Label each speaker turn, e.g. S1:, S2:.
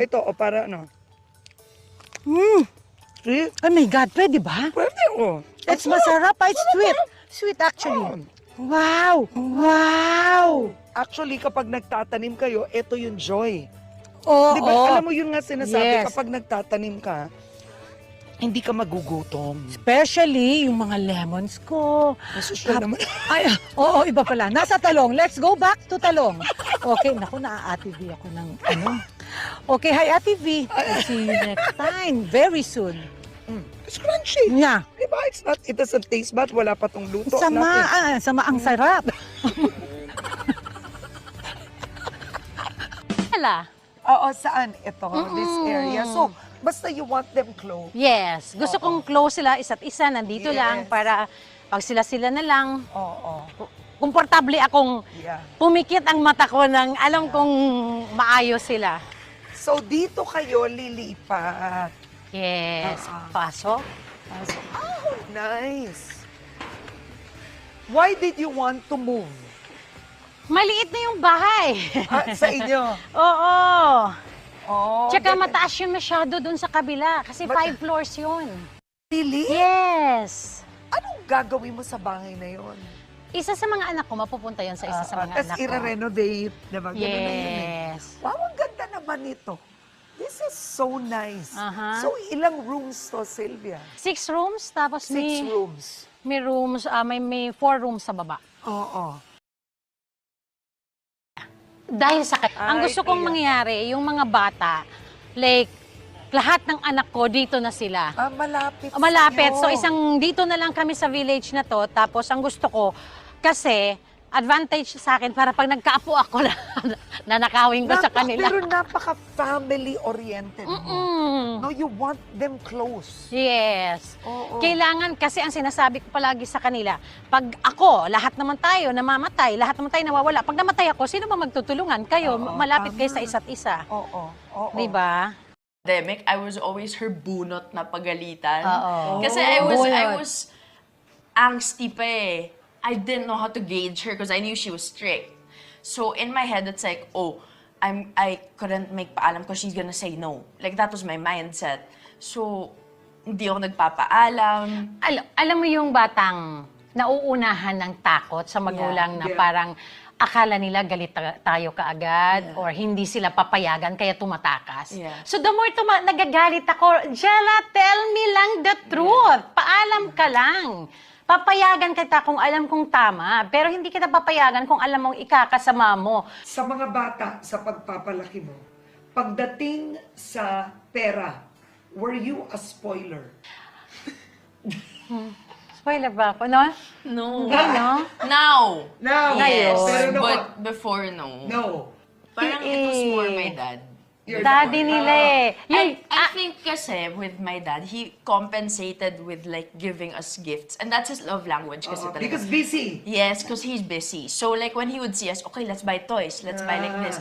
S1: Ito, o para ano? See?
S2: Oh my God, pwede ba?
S1: Pwede, oh.
S2: It's masarap, it's sweet. Sweet actually.
S1: Oh.
S2: Wow! Wow!
S1: Actually, kapag nagtatanim kayo, ito yung joy.
S2: Oo.
S1: Di ba? Alam mo yun nga sinasabi,
S2: Yes.
S1: kapag nagtatanim ka, hindi ka magugutom.
S2: Especially yung mga lemons ko.
S1: Nasusyal naman.
S2: Ay, oo, iba pala. Nasa talong. Let's go back to talong. Okay, naku, na-Ate V ako ng ano. Okay, hi Ate V. See you next time. Very soon.
S1: It's crunchy.
S2: Nya.
S1: Diba? It doesn't taste bad. Wala pa tong luto.
S2: Sama,
S1: Nothing.
S2: sama ang sarap.
S3: Hala.
S1: Oo, saan? Ito, this area. So, basta you want them close.
S3: Yes. Gusto kong close sila isa't isa. Nandito
S1: Yes.
S3: lang para pag sila-sila na lang,
S1: Oo.
S3: komportable akong
S1: Yeah.
S3: pumikit ang mata ko ng alam kong maayos sila.
S1: So, dito kayo lilipat.
S3: Yes. Pasok.
S1: Oh, nice. Why did you want to move?
S3: Maliit na yung bahay.
S1: Sa inyo?
S3: Oo.
S1: Oh,
S3: Tsaka
S1: ganun.
S3: mataas yun masyado dun sa kabila. Kasi 5 floors yun.
S1: Really?
S3: Yes.
S1: Anong gagawin mo sa bahay na yon?
S3: Isa sa mga anak ko, mapupunta yun sa isa sa mga anak
S1: Tapos
S3: ko.
S1: i-renovate. Diba? Ganun na yun eh.
S3: Yes.
S1: Wow, ang ganda naman nito. This is so nice.
S3: Aha.
S1: So, ilang rooms to, Sylvia?
S3: 6 rooms, tapos
S1: 6 rooms.
S3: may rooms, may 4 rooms sa baba.
S1: Oo.
S3: Dahil sa ang gusto kong
S1: iya.
S3: mangyari, yung mga bata, like, lahat ng anak ko, dito na sila.
S1: Malapit
S3: Malapit. So,
S1: sa'yo.
S3: dito na lang kami sa village na to. Tapos, ang gusto ko, kasi, advantage sa akin para pag nagkaapo ako na nanakawin ko sa kanila.
S1: Pero napaka-family oriented mo. No, you want them close.
S3: Yes.
S1: Oo.
S3: Kailangan, kasi ang sinasabi ko palagi sa kanila, pag ako, lahat naman tayo namamatay, lahat naman tayo nawawala. Pag namatay ako, sino ba magtutulungan? Kayo,
S1: Oo,
S3: malapit kayo
S1: tama.
S3: sa isa't isa.
S1: Oo. Oo.
S3: Diba?
S4: Pandemic, I was always her bunot na pagalitan.
S3: Oo.
S4: Kasi I
S3: Bunot.
S4: was angsty pa eh. I didn't know how to gauge her because I knew she was strict. So in my head, it's like, oh, I couldn't make paalam because she's gonna say no. Like that was my mindset. So hindi ako nagpapaalam.
S3: Alam mo yung batang nauunahan ng takot sa magulang na
S1: Yeah.
S3: parang akala nila galit tayo kaagad or hindi sila papayagan kaya tumatakas.
S4: Yeah.
S3: So the more nagagalit ako, Jella, tell me lang the truth. Paalam ka lang. Papayagan kita kung alam kong tama, pero hindi kita papayagan kung alam mong ikakasama mo.
S1: Sa mga bata, sa pagpapalaki mo, pagdating sa pera, were you a spoiler?
S3: Spoiler ba ako, no?
S4: No.
S3: Hindi, no?
S4: Now.
S1: Now.
S4: Yes.
S1: Pero no,
S4: But before, no.
S1: no.
S4: Parang it was more my dad.
S1: You're
S3: Daddy
S1: the-
S3: nila eh.
S4: I think kasi with my dad, he compensated with like giving us gifts. And that's his love language kasi talaga.
S1: Because busy.
S4: Yes, because he's busy. So like when he would see us, okay, let's buy toys, let's buy like this.